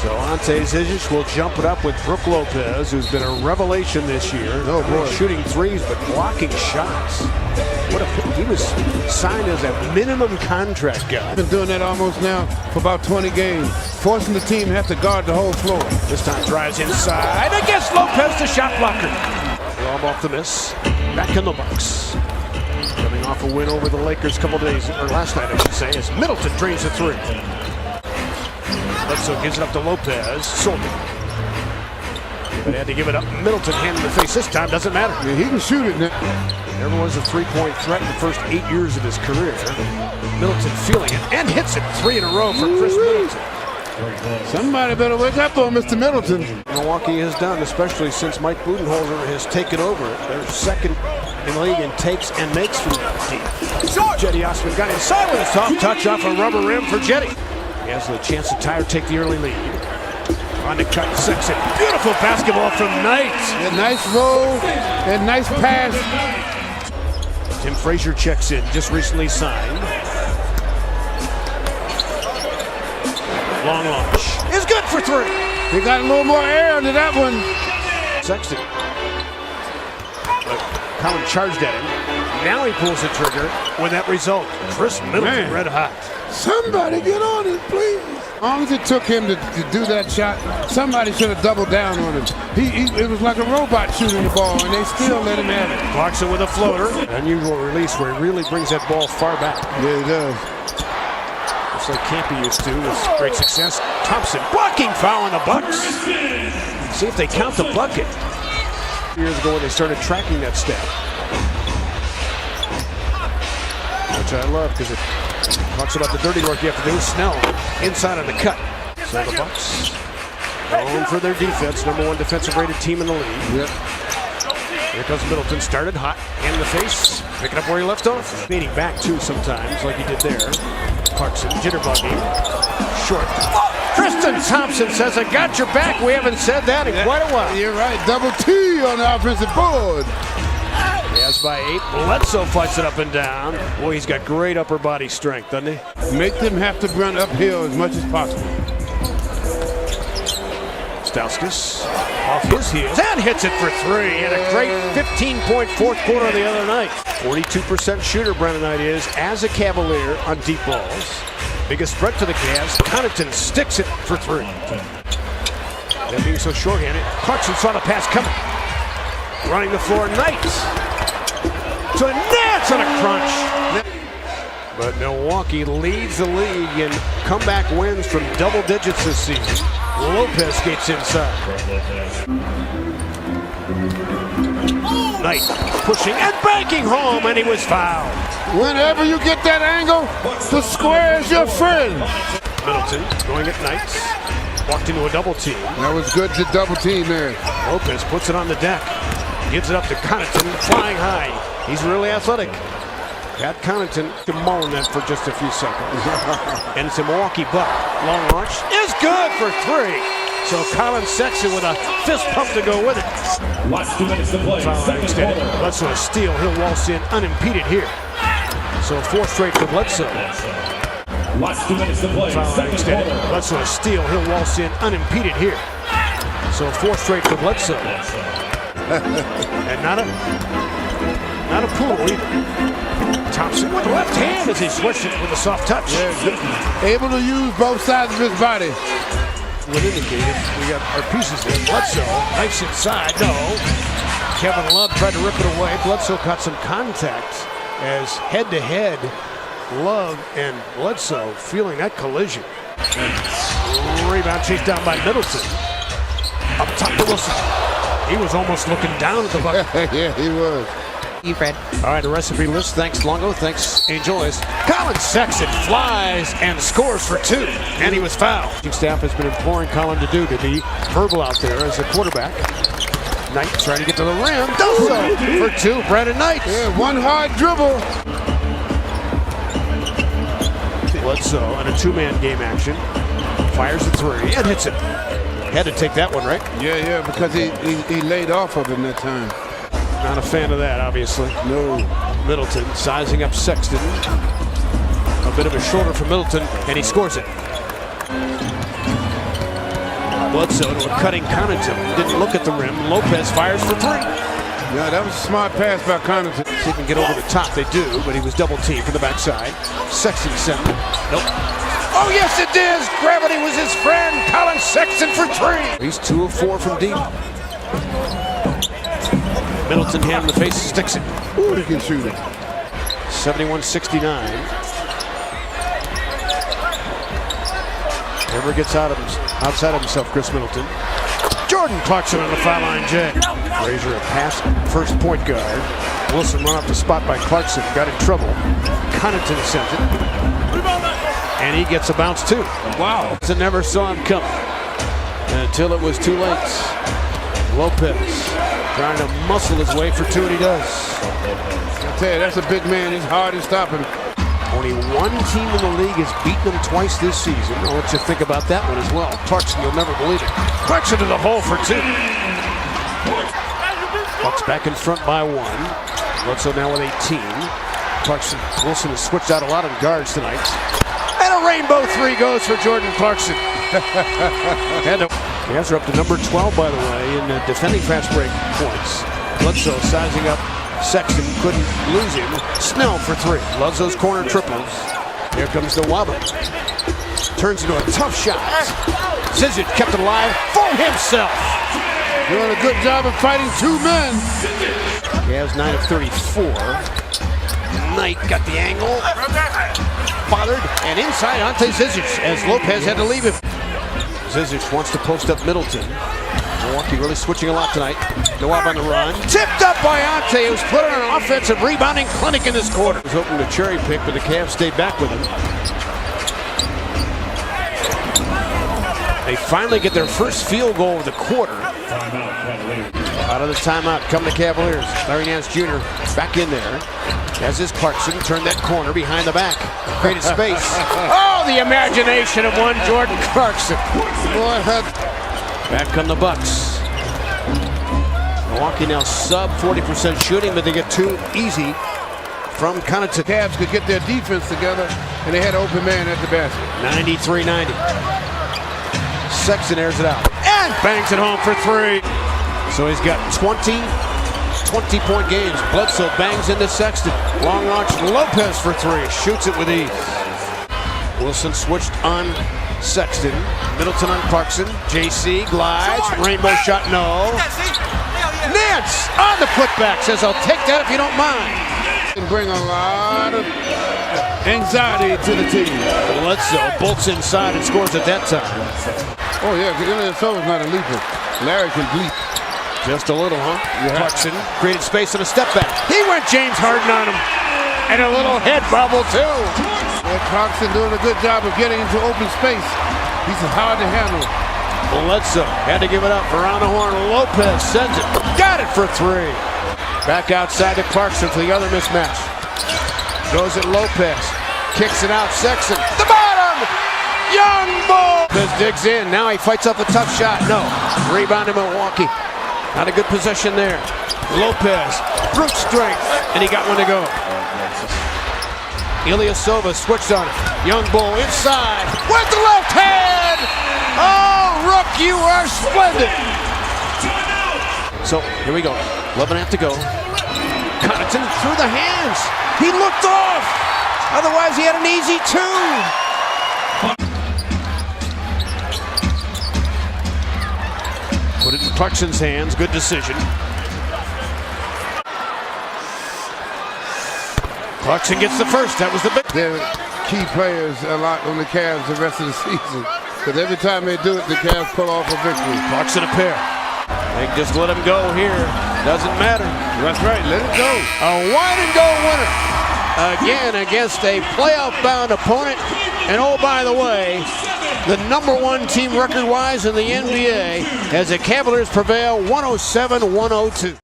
So Ante Zizic will jump it up with Brook Lopez, who's been a revelation this year. Oh boy. Shooting threes, but blocking shots. He was signed as a minimum contract guy. Been doing that almost now for about 20 games, forcing the team to have to guard the whole floor. This time drives inside against Lopez, the shot blocker. Lob off the miss. Back in the Bucks. Coming off a win over the Lakers a couple days, or last night I should say, as Middleton drains the three. Bledsoe gives it up to Lopez. Sold it. But had to give it up. Middleton hand in the face this time. Doesn't matter. Yeah, he can shoot it now. Never was a three-point threat in the first 8 years of his career. Middleton feeling it and hits it 3 in a row for Chris Middleton. Somebody better wake up on Mr. Middleton. Milwaukee has done, especially since Mike Budenholzer has taken over. They're second in the league in takes and makes from deep. Jetty Osman got inside with a soft touch off a rubber rim for Jetty. He has the chance to tie or take the early lead. On the cut, Sexton. Beautiful basketball from Knight. A nice roll and nice pass. Tim Frazier checks in, just recently signed. Long launch is good for 3. He got a little more air under that one. Sexton. But Collin charged at him. Now he pulls the trigger with that result. Chris Middleton red hot. Somebody get on it, please. As long as it took him to do that shot, somebody should have doubled down on him. It was like a robot shooting the ball, and they still let him have it. Clarkson with a floater. Unusual release where he really brings that ball far back. Yeah, he does. Just like Campy used to with great success. Thompson blocking foul on the Bucks. See if they count the bucket. Years ago when they started tracking that stat. Which I love because it talks about the dirty work you have to do. Snell inside on the cut. So the Bucks known for their defense, #1 defensive rated team in the league. Yep. Here comes Middleton, started hot, hand in the face, picking up where he left off. Leaning back too sometimes, like he did there. Clarkson jitterbugging, short. Tristan Thompson says, "I got your back." We haven't said that in quite a while. You're right. Double T on the offensive board. Yes, by 8. Bledsoe fights it up and down. Boy, he's got great upper body strength, doesn't he? Make them have to run uphill as much as possible. Stauskas off his heels and hits it for 3. And a great 15-point fourth quarter the other night. 42% shooter Brennan Knight is as a Cavalier on deep balls. Biggest threat to the Cavs. Connaughton sticks it for 3. That being so shorthanded, Clarkson saw the pass coming. Running the floor, Knight. So Nance on a crunch. But Milwaukee leads the league in comeback wins from double digits this season. Lopez skates inside. Knight pushing and banking home, and he was fouled. Whenever you get that angle, the square is your friend. Middleton going at Knight. Walked into a double team. That was good to double team there. Lopez puts it on the deck. Gives it up to Connaughton, flying high. He's really athletic. Got Connaughton mulling that for just a few seconds. And it's a Milwaukee buck. Long launch is good for 3. So Collin Sexton with a fist pump to go with it. Last 2 minutes to play. Foul extended. Bledsoe a steal. He'll waltz in unimpeded here. So 4 straight for Bledsoe. Last 2 minutes to play. Foul extended. Bledsoe a steal. He'll waltz in unimpeded here. So 4 straight for Bledsoe. And not a pool either. Thompson with the left hand as he switched it with a soft touch. Yeah, able to use both sides of his body. Would indicate it. We got our pieces there. Bledsoe, nice inside. No. Kevin Love tried to rip it away. Bledsoe caught some contact as head-to-head Love and Bledsoe feeling that collision. Rebound chased down by Middleton. Up top to Wilson. He was almost looking down at the bucket. Yeah, he was. You, Fred. All right, a recipe list. Thanks, Longo. Thanks, Angels. Collin Sexton flies and scores for 2. And he was fouled. Team staff has been imploring Collin to be verbal out there as a quarterback. Knight trying to get to the rim. Does so for 2. Brandon Knight. Yeah, one hard dribble. Bledsoe on a 2-man game action. Fires the 3 and hits it. Had to take that one, right? Yeah, because he laid off of him that time. Not a fan of that, obviously. No. Middleton sizing up Sexton. A bit of a shoulder for Middleton, and he scores it. Bledsoe to a cutting Connaughton. Didn't look at the rim. Lopez fires for three. Yeah, that was a smart pass by Connaughton. See if he can get over the top. They do, but he was double teamed from the backside. Sexton sent it. Nope. Oh, yes, it is. Gravity was his friend. Colin Sexton for three. He's 2 of 4 from deep. Middleton hand in the face, sticks it. Ooh, he can shoot it. 71-69. Never gets outside of himself, Chris Middleton. Jordan Clarkson on the foul line, Jay. Frazier a pass, first point guard. Wilson run off the spot by Clarkson, got in trouble. Connaughton sent it. And he gets a bounce too. Wow. I never saw him coming until it was too late. Lopez trying to muscle his way for two, and he does. I tell you, that's a big man. He's hard to stop him. Only one team in the league has beaten them twice this season. I'll let you think about that one as well. Clarkson, you'll never believe it. Clarkson to the hole for two. Bucks back in front by 1. Bledsoe now with 18. Wilson has switched out a lot of guards tonight. And a rainbow three goes for Jordan Clarkson. Cavs are up to number 12, by the way, in defending fast break points. Bledsoe sizing up Sexton, couldn't lose him. Snell for three. Loves those corner triples. Here comes the wobble. Turns into a tough shot. Zizic kept it alive for himself. Doing a good job of fighting two men. Cavs 9 of 34. Knight got the angle. Bothered and inside Ante Zizic as Lopez had to leave him. Zizic wants to post up Middleton. Milwaukee really switching a lot tonight. Nawab on the run. Tipped up by Ante, who's put on an offensive rebounding clinic in this quarter. He was hoping to cherry pick, but the Cavs stayed back with him. They finally get their first field goal of the quarter. Out of the timeout come the Cavaliers. Larry Nance Jr. back in there. As is Clarkson, turned that corner behind the back. Created space. Oh, the imagination of one Jordan Clarkson. Back come the Bucks. Milwaukee now sub 40% shooting, but they get too easy from Connaughton. Cavs could get their defense together, and they had an open man at the basket. 93-90. Sexton airs it out and bangs it home for three. So he's got 20-point games. Bledsoe bangs into Sexton. Long launch, Lopez for three. Shoots it with ease. Wilson switched on Sexton. Middleton on Clarkson. JC glides. Rainbow shot, no. Nance on the putback. Says, I'll take that if you don't mind. And bring a lot of anxiety to the team. Bledsoe bolts inside and scores at that time. Oh, yeah, because Ilyasova is not a leaper. Larry can leap. Just a little, huh? Yeah. Clarkson created space and a step back. He went James Harden on him. And a little head bobble, too. Yeah, Clarkson doing a good job of getting into open space. He's hard to handle. Bledsoe had to give it up around the horn. Lopez sends it. Got it for three. Back outside to Clarkson for the other mismatch. Goes at Lopez. Kicks it out. Sexton. The bottom! Young Bull! Lopez digs in. Now he fights up a tough shot. No. Rebound to Milwaukee. Not a good possession there. Lopez. Brute strength. And he got one to go. Ilyasova switched on it. Young Bull inside. With the left hand! Oh, Rook, you are splendid! So, here we go. 11.5 to go. Connaughton through the hands. He looked off. Otherwise, he had an easy two. Put it in Clarkson's hands. Good decision. Clarkson gets the first. That was the big. They're key players a lot on the Cavs the rest of the season. Because every time they do it, the Cavs pull off a victory. Clarkson a pair. They just let him go here. Doesn't matter. That's right. Let it go. A wide and go winner. Again against a playoff-bound opponent. And oh, by the way, the #1 team record-wise in the NBA as the Cavaliers prevail 107-102.